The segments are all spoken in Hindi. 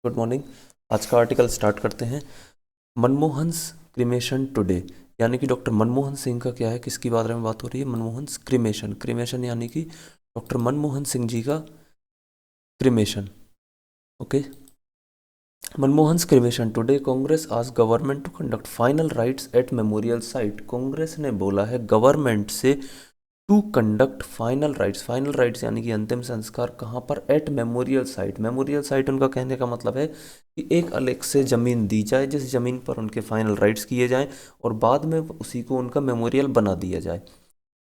Good morning. आज का आर्टिकल स्टार्ट करते हैं। मनमोहन्स क्रिमेशन टुडे, यानी कि डॉक्टर मनमोहन सिंह का क्या है, किसकी बारे में बात हो रही है? मनमोहन्स क्रिमेशन। क्रिमेशन यानी कि डॉक्टर मनमोहन सिंह जी का cremation. Okay. Manmohan's cremation today, Congress आज government to conduct final rites at memorial site. Congress ने बोला है गवर्नमेंट से to conduct final rites. Final rites यानी कि अंतिम संस्कार कहाँ पर? At memorial site. Memorial site उनका कहने का मतलब है कि एक अलग से ज़मीन दी जाए जिस ज़मीन पर उनके फाइनल राइट्स किए जाएं और बाद में उसी को उनका मेमोरियल बना दिया जाए।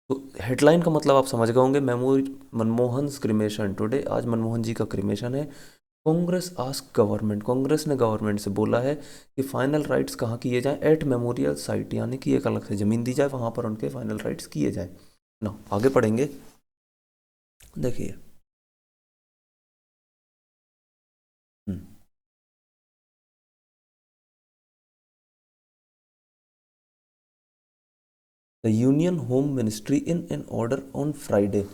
तो हेडलाइन का मतलब आप समझ गए होंगे। मनमोहन क्रिमेशन टुडे, आज मनमोहन जी का क्रिमेशन है। कांग्रेस आस्क गवर्नमेंट, कांग्रेस ने गवर्नमेंट से बोला है कि फाइनल राइट्स कहाँ किए जाएं? एट मेमोरियल साइट, यानी कि एक अलग से ज़मीन दी जाए, वहाँ पर उनके फाइनल राइट्स किए जाएं ना। आगे पढ़ेंगे, देखिए। The union home ministry in an order on Friday.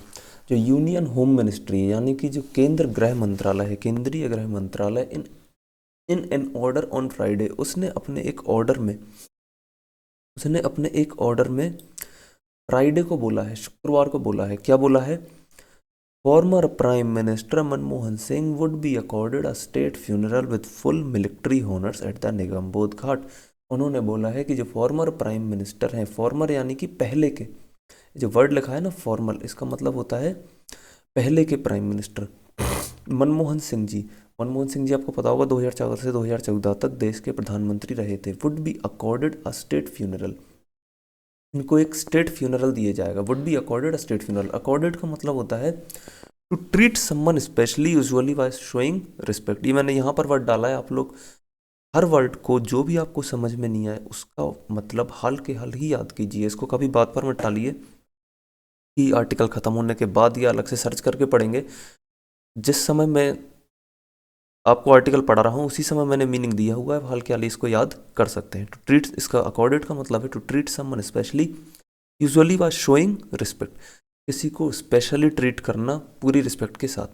जो यूनियन होम मिनिस्ट्री है यानी कि जो केंद्र गृह मंत्रालय है, केंद्रीय गृह मंत्रालय, in in an order on Friday, उसने अपने एक ऑर्डर में फ्राइडे को बोला है, शुक्रवार को बोला है। क्या बोला है? Former prime minister Manmohan Singh would be accorded a state funeral with full military honours at the Nigam Bodh Ghat. उन्होंने बोला है कि जो फॉर्मर प्राइम मिनिस्टर हैं, फॉर्मर यानी कि पहले के, जो वर्ड लिखा है ना फॉर्मल, इसका मतलब होता है पहले के प्राइम मिनिस्टर मनमोहन सिंह जी। मनमोहन सिंह जी आपको पता होगा 2004 से 2014 तक देश के प्रधानमंत्री रहे थे। Would be accorded a state funeral, इनको एक स्टेट फ्यूनरल दिया जाएगा। Would be accorded a state funeral, accorded का मतलब होता है to treat someone specially usually by showing respect. ये मैंने यहाँ पर वर्ड डाला है, आप लोग हर वर्ड को जो भी आपको समझ में नहीं आए उसका मतलब हाल के हाल ही याद कीजिए, इसको कभी बात पर मत टालिए कि आर्टिकल ख़त्म होने के बाद या अलग से सर्च करके पढ़ेंगे। जिस समय मैं आपको आर्टिकल पढ़ा रहा हूँ उसी समय मैंने मीनिंग दिया हुआ है, हाल के हाल इसको याद कर सकते हैं। टू ट्रीट, इसका अकॉर्डेड का मतलब है to treat someone specially usually by showing respect, किसी को स्पेशली ट्रीट करना पूरी रिस्पेक्ट के साथ।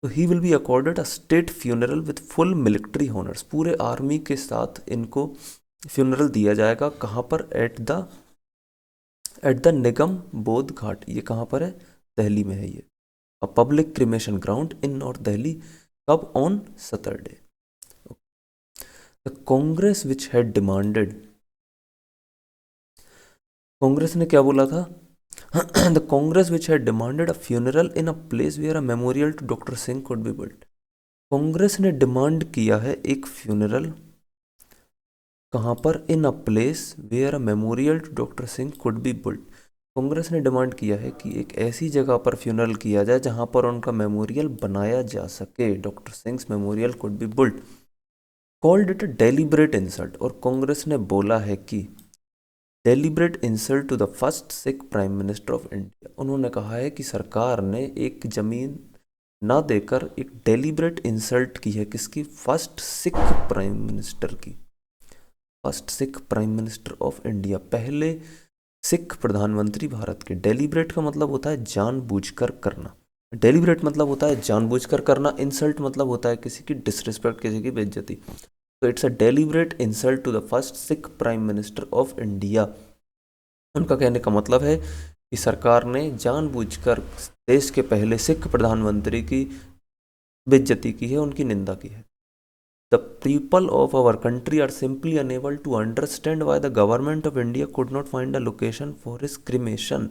तो he will be accorded a state funeral with full military honours, पूरे आर्मी के साथ इनको फ्यूनरल दिया जाएगा। कहाँ पर? एट द निगम बोध घाट। ये कहाँ पर है? दिल्ली में है ये। A public cremation ground in north Delhi. कब? On Saturday. The Congress which had demanded, Congress ने क्या बोला था? The Congress which had demanded a funeral in a place where a memorial to doctor Singh could be built. Congress ने डिमांड किया है एक फ्यूनरल, कहाँ पर? In a place where a memorial to doctor Singh could be built. Congress ने डिमांड किया है कि एक ऐसी जगह पर फ्यूनरल किया जाए जहाँ पर उनका मेमोरियल बनाया जा सके, doctor Singh memorial could be built. Called it a deliberate insult, और कांग्रेस ने बोला है कि deliberate insult to the first Sikh prime minister of India. उन्होंने कहा है कि सरकार ने एक जमीन ना देकर एक डेलिब्रेट इंसल्ट की है, किसकी? फर्स्ट सिख प्राइम मिनिस्टर की। First Sikh prime minister of India, पहले सिख प्रधानमंत्री भारत के। डेलिब्रेट का मतलब होता है जानबूझकर करना, डेलिब्रेट मतलब होता है जानबूझकर करना, इंसल्ट मतलब होता है किसी की डिसरिस्पेक्ट, किसी की बेइज्जती। तो it's a deliberate insult to the first Sikh prime minister of India. उनका कहने का मतलब है कि सरकार ने जानबूझकर देश के पहले सिख प्रधानमंत्री की बेइज्जती की है, उनकी निंदा की है। The people of our country are simply unable to understand why the government of India could not find a location for his cremation.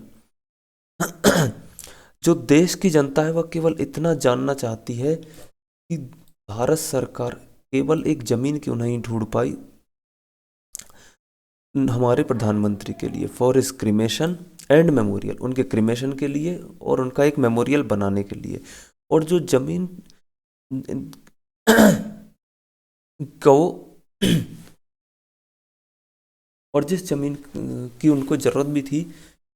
जो देश की जनता है वह केवल इतना जानना चाहती है कि भारत सरकार केवल एक जमीन क्यों नहीं ढूंढ पाई हमारे प्रधानमंत्री के लिए, for his cremation and memorial, उनके क्रिमेशन के लिए और उनका एक मेमोरियल बनाने के लिए। और जो जमीन को और जिस जमीन की उनको ज़रूरत भी थी,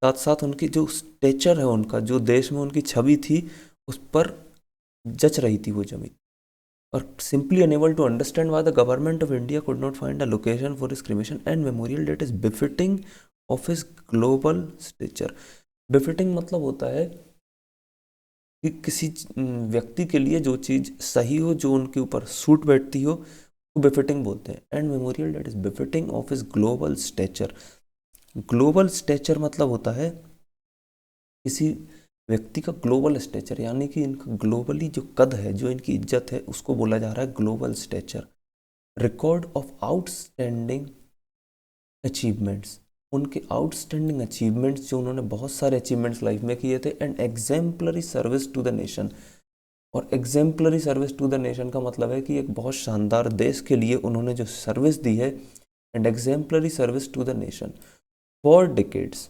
साथ साथ उनकी जो स्टेचर है, उनका जो देश में उनकी छवि थी, उस पर जच रही थी वो जमीन। और simply unable to understand why the government of India could not find a location for his cremation and memorial that is befitting of his global stature. Befitting मतलब होता है कि किसी व्यक्ति के लिए जो चीज़ सही हो, जो उनके ऊपर सूट बैठती हो, वो बेफिटिंग बोलते हैं। And memorial that is befitting of his global stature. Global stature मतलब होता है किसी व्यक्ति का ग्लोबल स्टेचर, यानी कि इनका ग्लोबली जो कद है, जो इनकी इज्जत है, उसको बोला जा रहा है global stature. Record of outstanding achievements, उनके आउटस्टैंडिंग अचीवमेंट्स, जो उन्होंने बहुत सारे अचीवमेंट्स लाइफ में किए थे। And exemplary service to the nation, और exemplary service to the nation का मतलब है कि एक बहुत शानदार देश के लिए उन्होंने जो सर्विस दी है। And exemplary service to the nation for decades,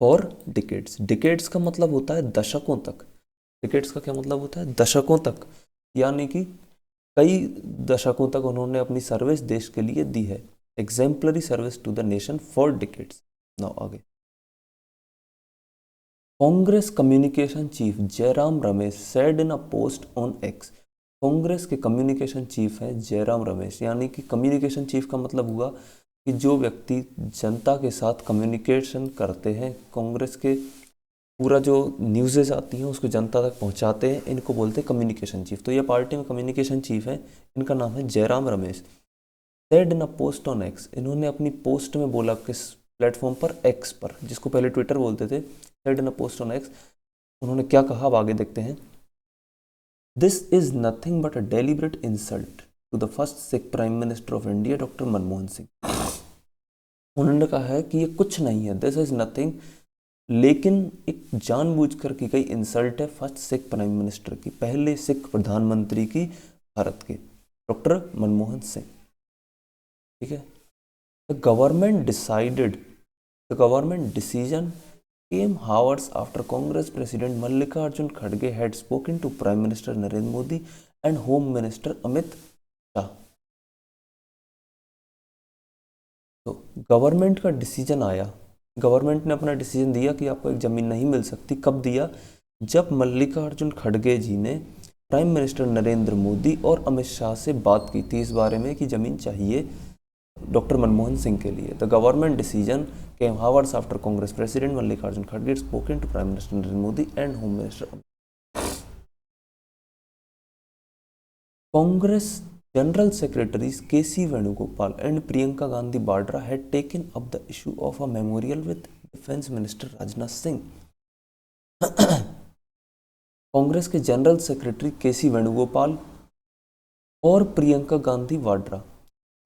for decades, decades का मतलब होता है दशकों तक। डिकेड्स का क्या मतलब होता है? दशकों तक, यानी कि कई दशकों तक उन्होंने अपनी सर्विस देश के लिए दी है। Exemplary service to the nation for decades. Now आगे, Congress communication chief Jairam Ramesh said in a post on X. Congress के कम्युनिकेशन चीफ हैं जयराम रमेश, यानी कि कम्युनिकेशन चीफ का मतलब हुआ कि जो व्यक्ति जनता के साथ कम्युनिकेशन करते हैं, कांग्रेस के पूरा जो न्यूज़ेस आती हैं उसको जनता तक पहुंचाते हैं, इनको बोलते हैं कम्युनिकेशन चीफ। तो ये पार्टी में कम्युनिकेशन चीफ है, इनका नाम है Jairam Ramesh. Said in a post on x, इन्होंने अपनी पोस्ट में बोला, किस प्लेटफॉर्म पर? एक्स पर, जिसको पहले ट्विटर बोलते थे। Said in a post on X, उन्होंने क्या कहा, अब आगे देखते हैं। This is nothing but a deliberate insult to the first Sikh prime minister of India doctor Manmohan Singh. उन्होंने कहा है कि ये कुछ नहीं है, दिस इज नथिंग, लेकिन एक जानबूझकर की गई इंसल्ट है फर्स्ट सिख प्राइम मिनिस्टर की, पहले सिख प्रधानमंत्री की भारत के, डॉक्टर मनमोहन सिंह। ठीक है। The government decided, the government decision came hours after Congress President Mallikarjun Kharge had spoken to Prime Minister Narendra Modi and Home Minister Amit Shah. तो गवर्नमेंट का डिसीजन आया, गवर्नमेंट ने अपना डिसीजन दिया कि आपको एक ज़मीन नहीं मिल सकती। कब दिया? जब मल्लिकार्जुन खड़गे जी ने प्राइम मिनिस्टर नरेंद्र मोदी और अमित शाह से बात की थी इस बारे में कि ज़मीन चाहिए डॉक्टर मनमोहन सिंह के लिए। The government decision came hours after Congress president Mallikarjun खड़गे spoken to prime minister Narendra Modi and home minister. Congress general secretaries KC Venugopal and Priyanka Gandhi Vadra had taken up the issue of a memorial with defence minister Rajnath Singh. Congress के जनरल सेक्रेटरी केसी वेणुगोपाल और Priyanka Gandhi Vadra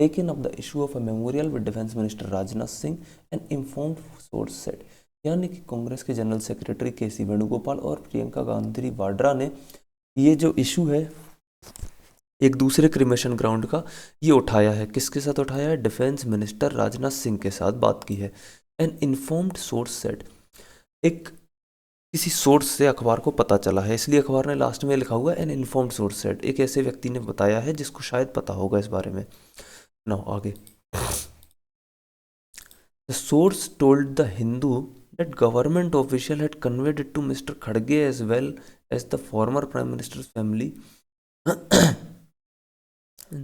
taken up the issue of a memorial with Defense Minister Rajnath Singh, an informed source said। यानी कि कांग्रेस के जनरल सेक्रेटरी केसी वेणुगोपाल और प्रियंका गांधी वाड्रा ने ये जो इशू है एक दूसरे क्रिमेशन ग्राउंड का, ये उठाया है। किसके साथ उठाया है? डिफेंस मिनिस्टर राजनाथ सिंह के साथ बात की है। एन इन्फॉर्म्ड सोर्स सेड, एक किसी सोर्स से अखबार को पता चला है, इसलिए अखबार ने लास्ट में लिखा हुआ एन इन्फॉर्म्ड सोर्स सेड, एक ऐसे व्यक्ति ने बताया है जिसको शायद पता होगा इस बारे में। नाउ आगे, the source told the Hindu that government official had conveyed it to Mr. Khadge as well as the former prime minister's family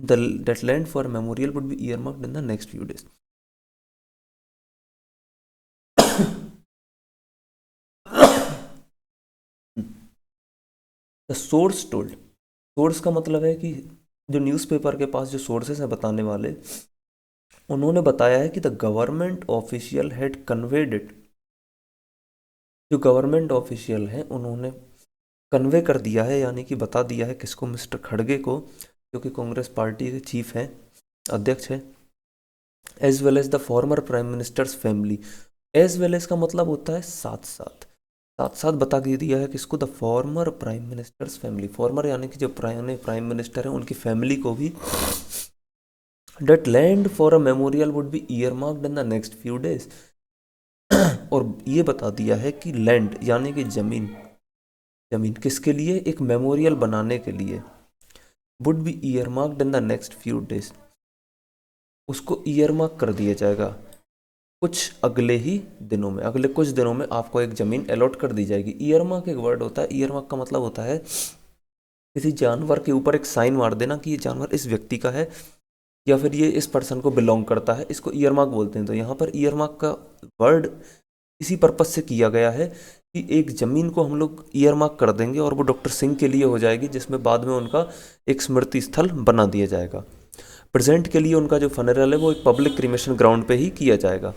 that land for a memorial would be earmarked in the next few days। The source told, source का मतलब है कि जो न्यूज़पेपर के पास जो सोर्सेस हैं बताने वाले, उन्होंने बताया है कि the government official had conveyed it, जो गवर्नमेंट ऑफिशियल हैं उन्होंने कन्वे कर दिया है, यानी कि बता दिया है किसको? मिस्टर खड़गे को, जो कि कांग्रेस पार्टी के चीफ हैं, अध्यक्ष हैं। As well as the former prime minister's family, as well as का मतलब होता है साथ साथ, साथ साथ बता दिया है किसको? The former prime minister's family, farmer यानी कि जो प्राइम मिनिस्टर हैं उनकी फैमिली को भी। That land for a memorial would be earmarked in the next few days, और ये बता दिया है कि लैंड यानी कि जमीन, जमीन किसके लिए? एक मेमोरियल बनाने के लिए। Would be earmarked in the next few days, उसको ईयरमार्क कर दिया जाएगा कुछ अगले ही दिनों में, अगले कुछ दिनों में आपको एक ज़मीन अलॉट कर दी जाएगी। ईयरमार्क एक वर्ड होता है, ईयरमार्क का मतलब होता है किसी जानवर के ऊपर एक साइन मार देना कि ये जानवर इस व्यक्ति का है या फिर ये इस पर्सन को बिलोंग करता है, इसको ईयरमार्क बोलते हैं। तो यहाँ पर ईयरमार्क का वर्ड इसी पर्पस से किया गया है कि एक ज़मीन को हम लोग ईयर मार्क कर देंगे और वो डॉक्टर सिंह के लिए हो जाएगी, जिसमें बाद में उनका एक स्मृति स्थल बना दिया जाएगा। प्रेजेंट के लिए उनका जो फनरल है वो एक पब्लिक क्रीमेशन ग्राउंड पे ही किया जाएगा।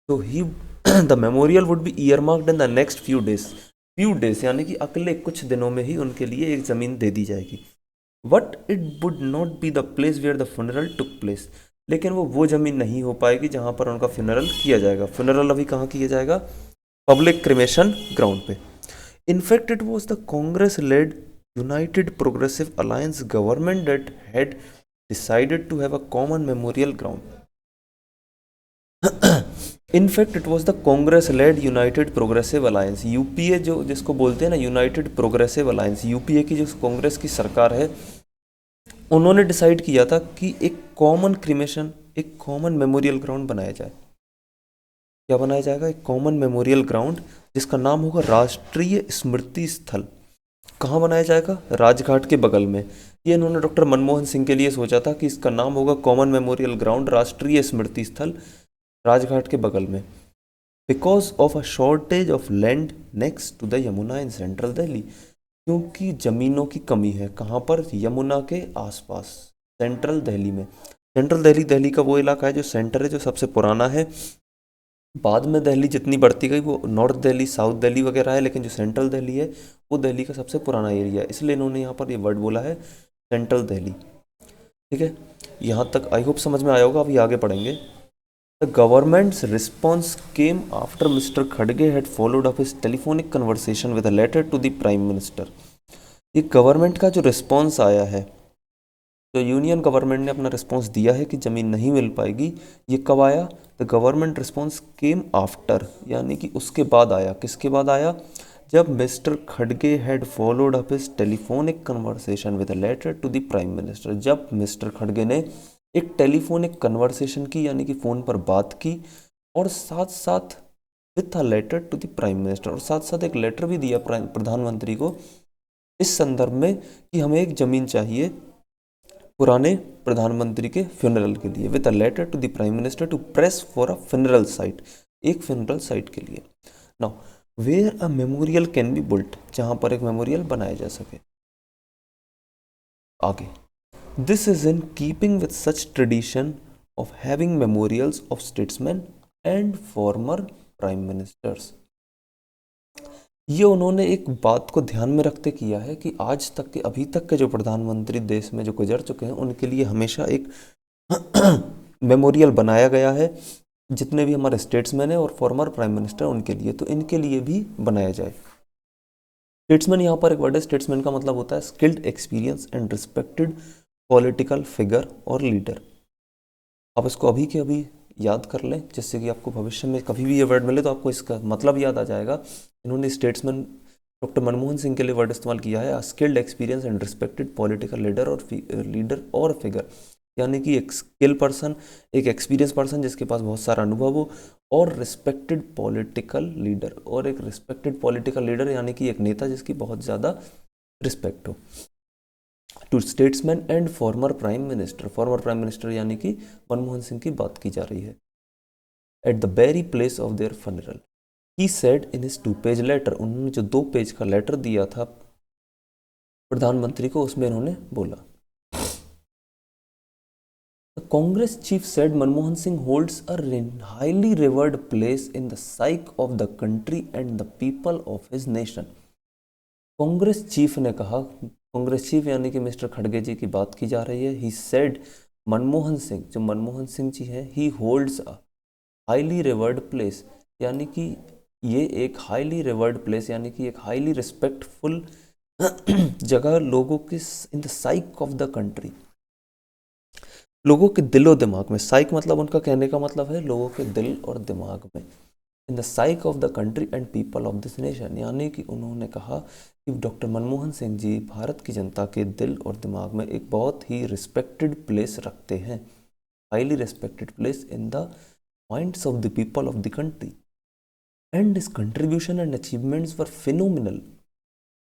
तो ही the memorial would be earmarked in the next few days यानी कि अगले कुछ दिनों में ही उनके लिए एक ज़मीन दे दी जाएगी। But it would not be the place where the funeral took place, लेकिन वो ज़मीन नहीं हो पाएगी जहाँ पर उनका फ्यूनरल किया जाएगा। फ्यूनरल अभी कहाँ किया जाएगा? पब्लिक क्रिमेशन ग्राउंड पे। In fact it was the Congress led United Progressive Alliance government that had decided to have a common memorial ground. In fact it was the Congress led United Progressive Alliance, UPA जो जिसको बोलते हैं ना, यूनाइटेड प्रोग्रेसिव अलायंस, यूपीए की जो कांग्रेस की सरकार है, उन्होंने डिसाइड किया था कि एक कॉमन क्रिमेशन, एक कॉमन मेमोरियल ग्राउंड बनाया जाए। क्या बनाया जाएगा? एक कॉमन मेमोरियल ग्राउंड जिसका नाम होगा राष्ट्रीय स्मृति स्थल। कहाँ बनाया जाएगा? राजघाट के बगल में। ये इन्होंने डॉक्टर मनमोहन सिंह के लिए सोचा था कि इसका नाम होगा कॉमन मेमोरियल ग्राउंड, राष्ट्रीय स्मृति स्थल, राजघाट के बगल में। Because of a shortage of land next to the Yamuna in central Delhi, क्योंकि ज़मीनों की कमी है। कहाँ पर? यमुना के आसपास, सेंट्रल दिल्ली में। सेंट्रल दिल्ली, दिल्ली का वो इलाका है जो सेंटर है, जो सबसे पुराना है। बाद में दिल्ली जितनी बढ़ती गई वो नॉर्थ दिल्ली, साउथ दिल्ली वगैरह है, लेकिन जो सेंट्रल दिल्ली है वो दिल्ली का सबसे पुराना एरिया है, इसलिए इन्होंने यहाँ पर ये वर्ड बोला है सेंट्रल दिल्ली। ठीक है, यहाँ तक आई होप समझ में आया होगा। अभी आगे पढ़ेंगे। The government's response came after mister खड़गे had followed up his telephonic conversation with a letter to the prime minister. ये गवर्नमेंट का जो रिस्पॉन्स आया है, तो यूनियन गवर्नमेंट ने अपना रिस्पॉन्स दिया है कि ज़मीन नहीं मिल पाएगी। ये कब आया? The government response came after, यानी कि उसके बाद आया। किसके बाद आया? जब मिस्टर खड़गे had followed up his telephonic conversation with a letter to the prime minister. जब मिस्टर खड़गे ने एक टेलीफोनिक कन्वर्सेशन की, यानी कि फ़ोन पर बात की, और साथ साथ with a letter to the prime minister, और साथ साथ एक लेटर भी दिया प्रधानमंत्री को इस संदर्भ में कि हमें एक ज़मीन चाहिए पुराने प्रधानमंत्री के फ्यूनरल के लिए। With a letter to the prime minister to press for a funeral site, एक फ्यूनरल साइट के लिए। Now where a memorial can be built, जहां पर एक मेमोरियल बनाया जा सके। आगे, this is in keeping with such tradition of having memorials of statesman and former prime ministers. ये उन्होंने एक बात को ध्यान में रखते किया है कि आज तक के, अभी तक के जो प्रधानमंत्री देश में जो गुजर चुके हैं, उनके लिए हमेशा एक मेमोरियल बनाया गया है। जितने भी हमारे स्टेट्समैन हैं और फॉर्मर प्राइम मिनिस्टर, उनके लिए, तो इनके लिए भी बनाया जाए। स्टेट्समैन, यहाँ पर एक वर्ड है, स्टेट्समैन का मतलब होता है skilled, experience and respected political figure और लीडर। आप इसको अभी के अभी याद कर लें, जिससे कि आपको भविष्य में कभी भी ये वर्ड मिले तो आपको इसका मतलब याद आ जाएगा। इन्होंने स्टेट्समैन डॉक्टर मनमोहन सिंह के लिए वर्ड इस्तेमाल किया है, skilled, experience and respected political leader और फिगर, यानी कि एक स्किल पर्सन, एक एक्सपीरियंस पर्सन जिसके पास बहुत सारा अनुभव हो, और रिस्पेक्टेड पॉलिटिकल लीडर, और एक रिस्पेक्टेड पॉलिटिकल लीडर यानी कि एक नेता जिसकी बहुत ज़्यादा रिस्पेक्ट हो। To statesman and former prime minister, former prime minister यानी कि मनमोहन सिंह की बात की जा रही है। At the very place of their funeral, he said in his two page letter, उन्होंने जो 2 पेज का लेटर दिया था प्रधानमंत्री को, उसमें इन्होंने बोला, Congress chief said Manmohan Singh holds a highly revered place in the psych of the country and the people of his nation. Congress chief ने कहा, कांग्रेस चीफ यानी कि मिस्टर खड़गे जी की बात की जा रही है। ही सेड, मनमोहन सिंह, जो मनमोहन सिंह जी हैं, ही holds a highly revered place, यानी कि ये एक हाईली रिवर्ड प्लेस, यानी कि एक हाईली रिस्पेक्टफुल जगह लोगों के, in the psych of the country, लोगों के दिलो दिमाग में। साइक मतलब, उनका कहने का मतलब है लोगों के दिल और दिमाग में। In the psych of the country and people of this nation, यानी कि उन्होंने कहा कि डॉक्टर मनमोहन सिंह जी भारत की जनता के दिल और दिमाग में एक बहुत ही रिस्पेक्टेड प्लेस रखते हैं, highly respected place in the minds of the people of the country, and his contribution and achievements were phenomenal,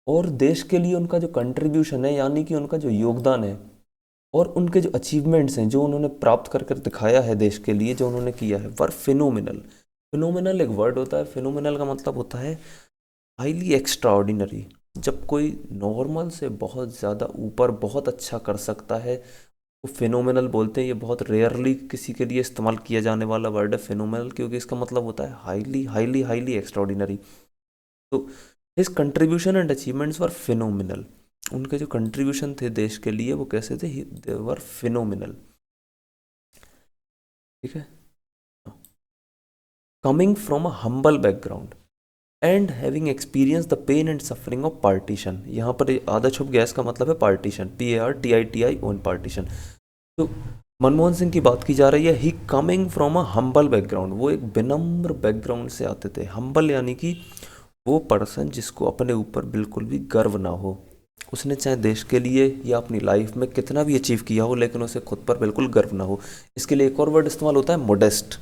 और देश के लिए उनका जो कंट्रीब्यूशन है, यानी कि उनका जो योगदान है, और उनके जो अचीवमेंट्स हैं, जो उन्होंने प्राप्त कर कर दिखाया है देश के लिए, जो उन्होंने किया है, वर फिनोमिनल। फिनोमिनल एक वर्ड होता है, फिनोमिनल का मतलब होता है हाईली एक्स्ट्राऑर्डिनरी, जब कोई नॉर्मल से बहुत ज़्यादा ऊपर बहुत अच्छा कर सकता है तो फिनोमिनल बोलते हैं। ये बहुत रेयरली किसी के लिए इस्तेमाल किया जाने वाला वर्ड है फिनोमिनल, क्योंकि इसका मतलब होता है हाईली हाईली हाईली एक्स्ट्राऑर्डिनरी। तो his contribution and achievements were phenomenal, उनके जो कंट्रीब्यूशन थे देश के लिए वो कैसे थे, दे वर फिनोमिनल। ठीक है। Coming from a humble background and having experience the pain and suffering of partition, यहाँ पर आधा छुप गया, इसका मतलब है पार्टीशन, PARTITI ओन पार्टीशन। तो मनमोहन सिंह की बात की जा रही है, ही coming from a humble background, वो एक विनम्र बैकग्राउंड से आते थे। हम्बल यानी कि वो पर्सन जिसको अपने ऊपर बिल्कुल भी गर्व ना हो, उसने चाहे देश के लिए या अपनी लाइफ में कितना भी अचीव किया हो लेकिन उसे खुद पर बिल्कुल गर्व ना हो। इसके लिए एक और वर्ड इस्तेमाल होता है, मोडेस्ट।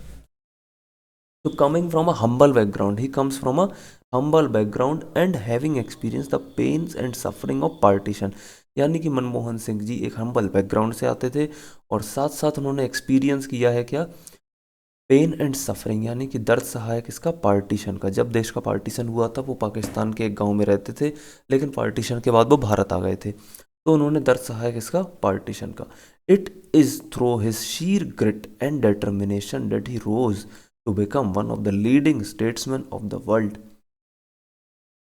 तो coming from a humble background, he comes from a humble background and having experience the pains and suffering of partition, यानी कि मनमोहन सिंह जी एक हम्बल बैकग्राउंड से आते थे और साथ साथ उन्होंने एक्सपीरियंस किया है क्या, पेन एंड सफरिंग, यानी कि दर्द सहायक इसका पार्टीशन का। जब देश का पार्टीशन हुआ था वो पाकिस्तान के एक गांव में रहते थे, लेकिन पार्टीशन के बाद वो भारत आ गए थे, तो उन्होंने दर्द सहायक इसका पार्टीशन का। It is through his sheer grit and determination that he rose to become one of the leading statesman of the world.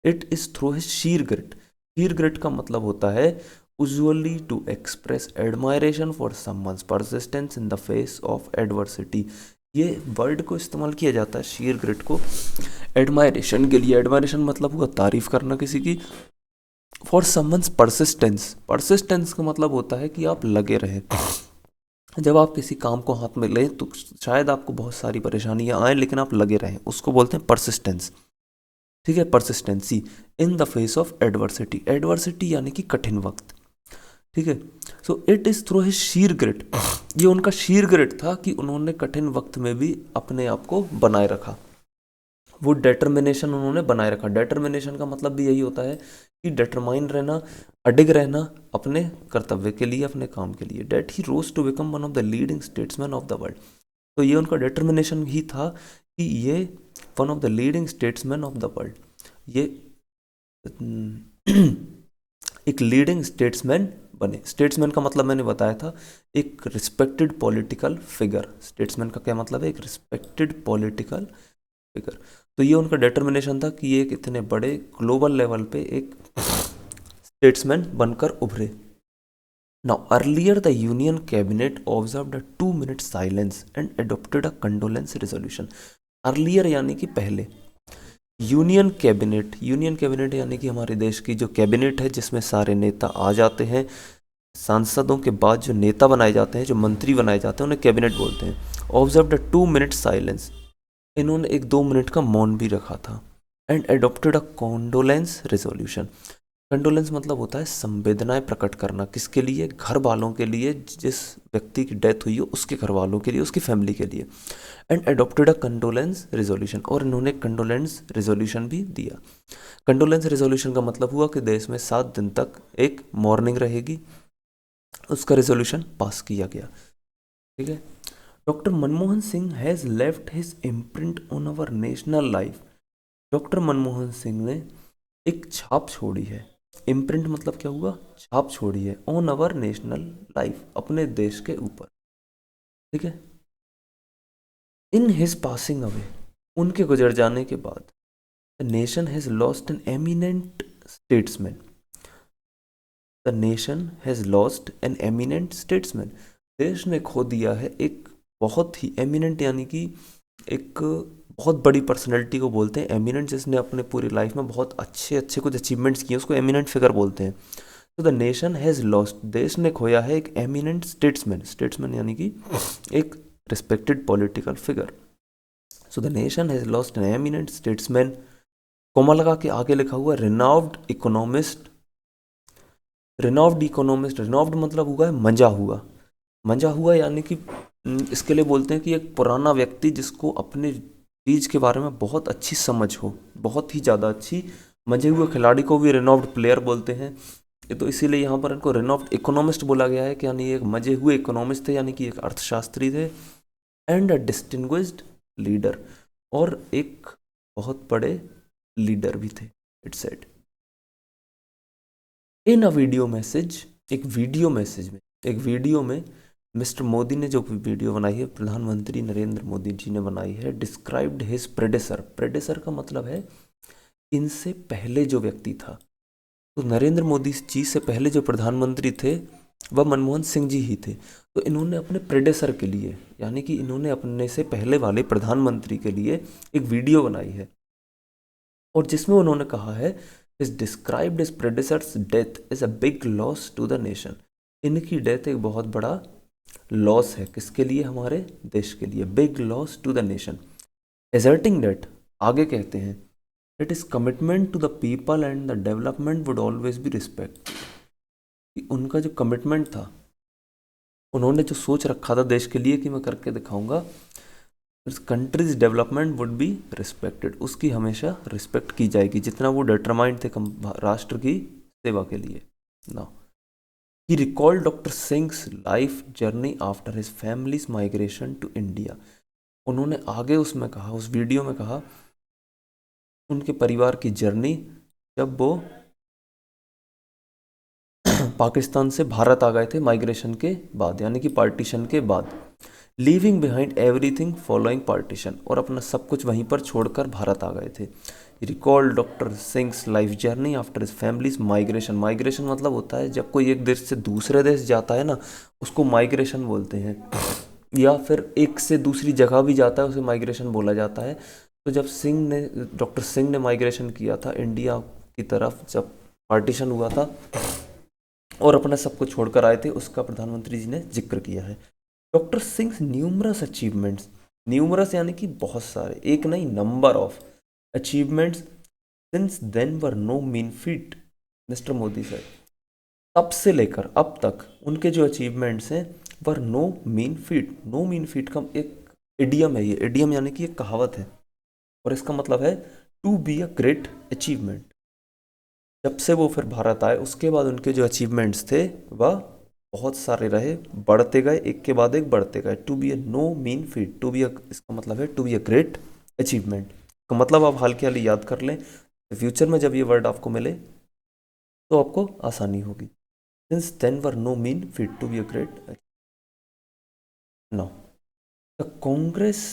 It is through his sheer grit, sheer grit का मतलब होता है usually to express admiration for someone's persistence in the face of adversity। ये वर्ड को इस्तेमाल किया जाता है शीर ग्रिट को एडमायरेशन के लिए। एडमायरेशन मतलब हुआ तारीफ करना किसी की। फॉर समवंस परसिस्टेंस, परसिस्टेंस का मतलब होता है कि आप लगे रहें। जब आप किसी काम को हाथ में लें तो शायद आपको बहुत सारी परेशानियां आए लेकिन आप लगे रहें, उसको बोलते हैं परसिस्टेंस। ठीक है, persistency in the face of adversity, adversity यानी कि कठिन वक्त। ठीक है। So it is through his sheer grit, ये उनका शीर ग्रिट था कि उन्होंने कठिन वक्त में भी अपने आप को बनाए रखा, वो डेटर्मिनेशन उन्होंने बनाए रखा। डेटर्मिनेशन का मतलब भी यही होता है कि डिटरमाइन रहना, अडिग रहना अपने कर्तव्य के लिए, अपने काम के लिए। That he rose to become one of the leading statesman of the world, तो ये उनका डिटर्मिनेशन ही था कि ये one of the leading statesman of the world, ये एक लीडिंग स्टेट्समैन बने। स्टेट्समैन का मतलब मैंने बताया था, एक रिस्पेक्टेड पॉलिटिकल फिगर। स्टेट्समैन का क्या मतलब है, एक रिस्पेक्टेड पॉलिटिकल फिगर। तो ये उनका डिटर्मिनेशन था कि ये एक इतने बड़े ग्लोबल लेवल पे एक स्टेट्समैन बनकर उभरे। Now earlier the union cabinet observed a 2 minute silence and adopted a condolence resolution. Earlier यानी कि पहले, यूनियन कैबिनेट, यूनियन कैबिनेट यानी कि हमारे देश की जो कैबिनेट है जिसमें सारे नेता आ जाते हैं, सांसदों के बाद जो नेता बनाए जाते हैं, जो मंत्री बनाए जाते हैं, उन्हें कैबिनेट बोलते हैं। ऑब्जर्व्ड अ 2 मिनट साइलेंस, इन्होंने एक 2 मिनट का मौन भी रखा था। And adopted a condolence resolution, condolence मतलब होता है संवेदनाएं प्रकट करना, किसके लिए, घर वालों के लिए, जिस व्यक्ति की डेथ हुई हो उसके घर वालों के लिए, उसकी फैमिली के लिए। And adopted a condolence resolution, और इन्होंने कंडोलेंस रेजोल्यूशन भी दिया। कंडोलेंस रेजोल्यूशन का मतलब हुआ कि देश में 7 दिन तक एक मॉर्निंग रहेगी, उसका रेजोल्यूशन पास किया गया। ठीक है। Doctor Manmohan Singh has left his imprint on our national life, doctor Manmohan Singh ने एक छाप छोड़ी है। इम्प्रिंट मतलब क्या हुआ, छाप छोड़ी है, ऑन अवर नेशनल लाइफ, अपने देश के ऊपर। ठीक है। इन हिज पासिंग अवे, उनके गुजर जाने के बाद, the nation has lost an eminent statesman, the nation has lost an eminent statesman, देश ने खो दिया है एक बहुत ही एमिनेंट, यानी कि एक बहुत बड़ी पर्सनैलिटी को बोलते हैं एमिनेंट, जिसने अपने पूरी लाइफ में बहुत अच्छे अच्छे कुछ अचीवमेंट्स किए, उसको एमिनेंट फिगर बोलते हैं। तो द नेशन हैज़ लॉस्ट, देश ने खोया है एक एमिनेंट स्टेट्समैन, स्टेट्समैन यानी कि एक respected political figure. So the nation has lost an eminent statesman, comma लगा के आगे लिखा हुआ renowned economist, renowned economist, renowned मतलब हुआ है मंजा हुआ, मंजा हुआ यानी कि इसके लिए बोलते हैं कि एक पुराना व्यक्ति जिसको अपने चीज के बारे में बहुत अच्छी समझ हो, बहुत ही ज़्यादा अच्छी। मंजे हुए खिलाड़ी को भी रिनोव्ड प्लेयर बोलते हैं, तो इसीलिए यहाँ पर इनको रिनोव्ड इकोनॉमिस्ट बोला गया है कि यानी एक मजे हुए इकोनॉमिस्ट थे, यानी कि एक अर्थशास्त्री थे। एंड अ डिस्टिंग्विश्ड लीडर, और एक बहुत बड़े लीडर भी थे, it said in a video message. एक वीडियो में मिस्टर मोदी ने जो वीडियो बनाई है, प्रधानमंत्री नरेंद्र मोदी जी ने बनाई है, डिस्क्राइब्ड हिज प्रेडेसर का मतलब है इनसे पहले जो व्यक्ति था। तो नरेंद्र मोदी जी से पहले जो प्रधानमंत्री थे वह मनमोहन सिंह जी ही थे। तो इन्होंने अपने प्रेडेसर के लिए, यानी कि इन्होंने अपने से पहले वाले प्रधानमंत्री के लिए एक वीडियो बनाई है, और जिसमें उन्होंने कहा है is described is predecessors death is a big loss to the nation. इनकी डेथ एक बहुत बड़ा लॉस है, किसके लिए? हमारे देश के लिए। Big loss to the nation. Asserting that, आगे कहते हैं, it is commitment to the people and the development would always be respect. उनका जो कमिटमेंट था, उन्होंने जो सोच रखा था देश के लिए कि मैं करके दिखाऊंगा, countries development would be respected, उसकी हमेशा रिस्पेक्ट की जाएगी, जितना वो डिटरमाइंड थे राष्ट्र की सेवा के लिए ना। He recalled doctor Singh's life journey after his family's migration to India. उन्होंने आगे उसमें कहा, उस वीडियो में कहा, उनके परिवार की जर्नी जब वो पाकिस्तान से भारत आ गए थे माइग्रेशन के बाद, यानी कि पार्टीशन के बाद। Leaving behind everything following partition, और अपना सब कुछ वहीं पर छोड़कर भारत आ गए थे। Recall doctor Singh's life journey after his family's migration. Migration मतलब होता है जब कोई एक देश से दूसरे देश जाता है ना, उसको माइग्रेशन बोलते हैं, या फिर एक से दूसरी जगह भी जाता है उसे माइग्रेशन बोला जाता है। तो जब डॉक्टर सिंह ने माइग्रेशन किया था इंडिया की तरफ, जब पार्टीशन हुआ था और अपना सब कुछ छोड़कर आए थे, उसका प्रधानमंत्री जी ने जिक्र किया है। Doctor Singh numerous achievements, numerous यानी कि बहुत सारे, एक नहीं, number of achievements since then were no mean feat, mister Modi sir. तब से लेकर अब तक उनके जो अचीवमेंट्स हैं were no mean feat. No mean feat का एक इडियम है, ये इडियम यानी कि एक कहावत है, और इसका मतलब है to be a great achievement. जब से वो फिर भारत आए उसके बाद उनके जो अचीवमेंट्स थे वह बहुत सारे रहे, बढ़ते गए, एक के बाद एक बढ़ते गए। To be a no mean feat, to be a, इसका मतलब है to be a great achievement. तो मतलब आप हाल के हाल याद कर लें, फ्यूचर में जब ये वर्ड आपको मिले तो आपको आसानी होगी। Since then were no mean feat to be a great. No the Congress,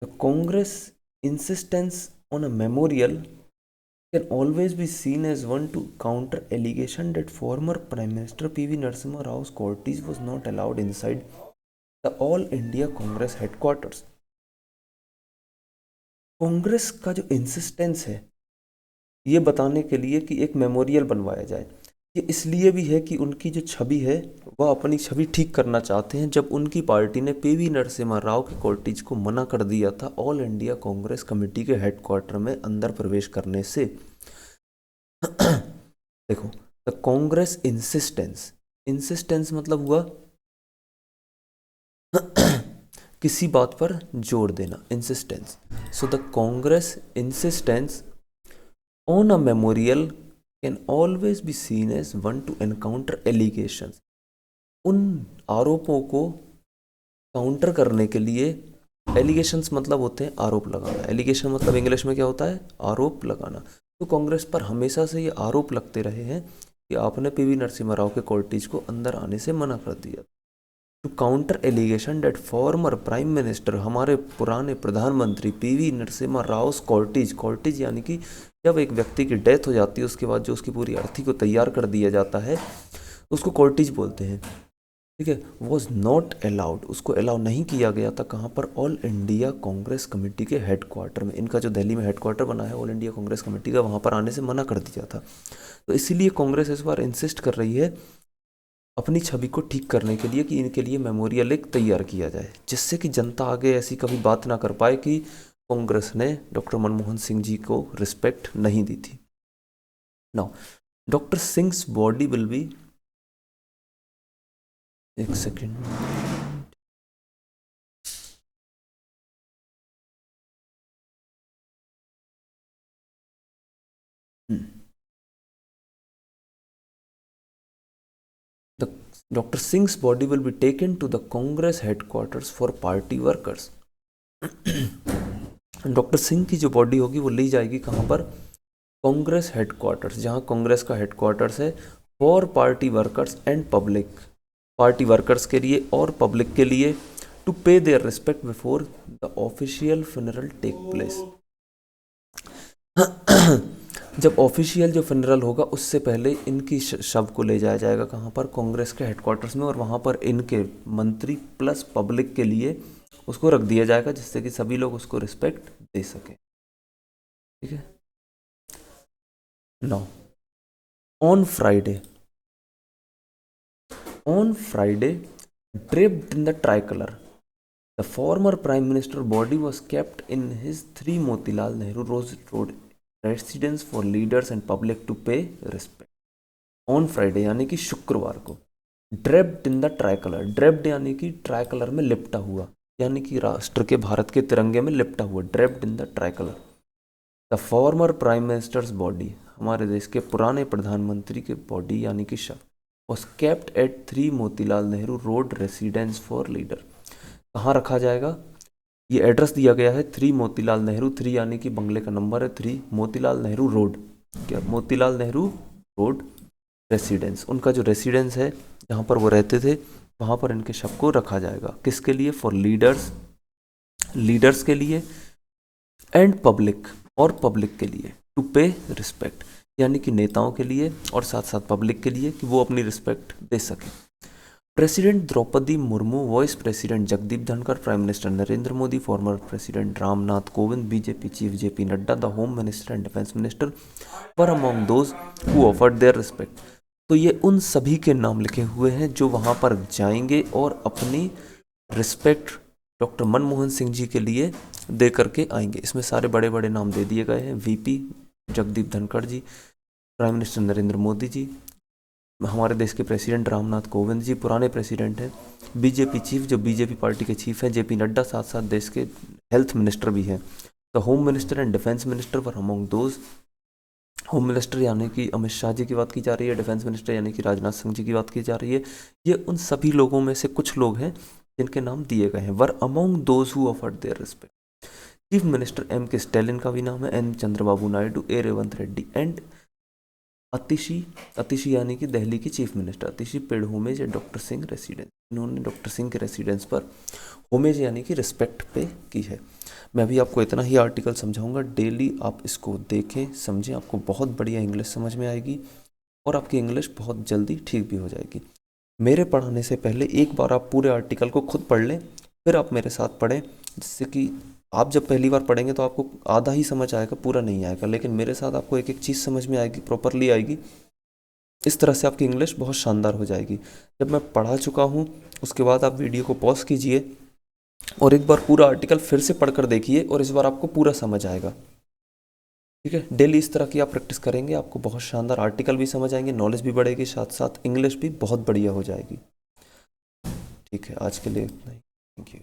the Congress insistence on a memorial can always be seen as one to counter allegation that former Prime Minister P.V. Narasimha Rao's cortege was not allowed inside the All India Congress headquarters। Congress का जो इंसिस्टेंस है ये बताने के लिए कि एक मेमोरियल बनवाया जाए, ये इसलिए भी है कि उनकी जो छवि है वह अपनी छवि ठीक करना चाहते हैं, जब उनकी पार्टी ने पीवी नरसिम्हा राव के कॉर्टेज को मना कर दिया था ऑल इंडिया कांग्रेस कमेटी के हेडक्वार्टर में अंदर प्रवेश करने से। देखो, द कांग्रेस इंसिस्टेंस, इंसिस्टेंस मतलब हुआ किसी बात पर जोर देना, insistence. So the Congress insistence on a memorial can always be seen as one to encounter allegations. उन आरोपों को काउंटर करने के लिए, एलिगेशंस मतलब होते हैं आरोप लगाना, एलिगेशन मतलब इंग्लिश में क्या होता है? आरोप लगाना। तो कांग्रेस पर हमेशा से ये आरोप लगते रहे हैं कि आपने पीवी नरसिम्हा राव के कॉर्टेज को अंदर आने से मना कर दिया। To counter allegation that former prime minister, हमारे पुराने प्रधानमंत्री PV Narasimha Rao cortege, cortege यानी कि जब एक व्यक्ति की डेथ हो जाती है उसके बाद जो उसकी पूरी अर्थी को तैयार कर दिया जाता है उसको कॉर्टेज बोलते हैं, ठीक है। वॉज नॉट अलाउड, उसको अलाउ नहीं किया गया था, कहाँ पर? ऑल इंडिया कांग्रेस कमेटी के हेडक्वार्टर में। इनका जो दिल्ली में हेडक्वार्टर बना है ऑल इंडिया कांग्रेस कमेटी का, वहाँ पर आने से मना कर दिया था। तो इसीलिए कांग्रेस इस बार इंसिस्ट कर रही है अपनी छवि को ठीक करने के लिए कि इनके लिए मेमोरियल एक तैयार किया जाए, जिससे कि जनता आगे ऐसी कभी बात ना कर पाए कि कांग्रेस ने डॉक्टर मनमोहन सिंह जी को रिस्पेक्ट नहीं दी थी। Now doctor Singh's body will be, एक second, the doctor Singh's body will be taken to the Congress headquarters for party workers. Doctor Singh की जो बॉडी होगी वो ली जाएगी कहाँ पर? कांग्रेस हेडक्वार्टर्स, जहाँ कांग्रेस का हेडक्वार्टर्स है, for party workers and public, party workers के लिए और पब्लिक के लिए, to pay their respect before the official funeral take place. जब ऑफिशियल जो फ्यूनरल होगा उससे पहले इनकी शव को ले जाया जाएगा कहाँ पर? कांग्रेस के हेडक्वार्टर्स में, और वहाँ पर इनके मंत्री प्लस पब्लिक के लिए उसको रख दिया जाएगा, जिससे कि सभी लोग उसको रिस्पेक्ट दे सके। ठीक है। Now on Friday draped in the tricolor, the former prime minister body was kept in his 3 Motilal Nehru Road residence for leaders and public to pay respect. On Friday यानी कि शुक्रवार को, draped in the tricolor, draped यानी कि ट्राइकलर में लिपटा हुआ, यानी कि राष्ट्र के भारत के तिरंगे में लिपटा हुआ, draped in the tricolor. The former prime minister's body, हमारे देश के पुराने प्रधानमंत्री के बॉडी यानी कि शव, was kept at 3 Motilal Nehru road residence for leader. कहाँ रखा जाएगा? ये एड्रेस दिया गया है 3 मोतीलाल नेहरू, 3 यानी कि बंगले का नंबर है 3, मोतीलाल नेहरू रोड, क्या मोतीलाल नेहरू रोड रेसिडेंस, उनका जो रेसिडेंस है जहाँ पर वो रहते थे, वहाँ पर इनके शव को रखा जाएगा। किसके लिए? फॉर लीडर्स के लिए, एंड पब्लिक, और पब्लिक के लिए, टू पे रिस्पेक्ट, यानी कि नेताओं के लिए और साथ साथ पब्लिक के लिए, कि वो अपनी रिस्पेक्ट दे सके। President Droupadi Murmu, vice president Jagdeep Dhankhar, prime minister Narendra Modi, former president Ramnath Kovind, BJP chief JP Nadda, the home minister and defence minister were among those who offered their respect. तो ये उन सभी के नाम लिखे हुए हैं जो वहाँ पर जाएंगे और अपनी रिस्पेक्ट डॉक्टर मनमोहन सिंह जी के लिए दे करके आएंगे। इसमें सारे बड़े बड़े नाम दे दिए गए हैं, वीपी जगदीप धनखड़ जी, प्राइम मिनिस्टर नरेंद्र मोदी जी, हमारे देश के प्रेसिडेंट रामनाथ कोविंद जी, पुराने प्रेसिडेंट हैं, बीजेपी चीफ जो बीजेपी पार्टी के चीफ हैं जेपी नड्डा, साथ साथ देश के हेल्थ मिनिस्टर भी हैं। The home minister and defence minister were among those, home minister यानी कि अमित शाह जी की बात की जा रही है, डिफेंस मिनिस्टर यानी कि राजनाथ सिंह जी की बात की जा रही है। ये उन सभी लोगों में से कुछ लोग हैं जिनके नाम दिए गए हैं। Were among those who offered their respect. Chief minister M K Stalin का भी नाम है, N Chandrababu Naidu, A Revanth Reddy, and Atishi यानी कि दिल्ली की chief minister Atishi paid homage doctor Singh residence. इन्होंने डॉक्टर सिंह के रेसिडेंस पर होमेज यानी कि रिस्पेक्ट पे की है। मैं भी आपको इतना ही आर्टिकल समझाऊंगा, डेली आप इसको देखें, समझें, आपको बहुत बढ़िया इंग्लिश समझ में आएगी और आपकी इंग्लिश बहुत जल्दी ठीक भी हो जाएगी। मेरे पढ़ाने से पहले एक बार आप पूरे आर्टिकल को खुद पढ़ लें, फिर आप मेरे साथ पढ़ें, जिससे कि आप जब पहली बार पढ़ेंगे तो आपको आधा ही समझ आएगा, पूरा नहीं आएगा, लेकिन मेरे साथ आपको एक एक चीज़ समझ में आएगी, प्रॉपरली आएगी। इस तरह से आपकी इंग्लिश बहुत शानदार हो जाएगी। जब मैं पढ़ा चुका हूँ उसके बाद आप वीडियो को पॉज कीजिए और एक बार पूरा आर्टिकल फिर से पढ़कर देखिए और इस बार आपको पूरा समझ आएगा। ठीक है, डेली इस तरह की आप प्रैक्टिस करेंगे, आपको बहुत शानदार आर्टिकल भी समझ आएंगे, नॉलेज भी बढ़ेगी, साथ साथ इंग्लिश भी बहुत बढ़िया हो जाएगी। ठीक है, आज के लिए इतना ही। Thank you.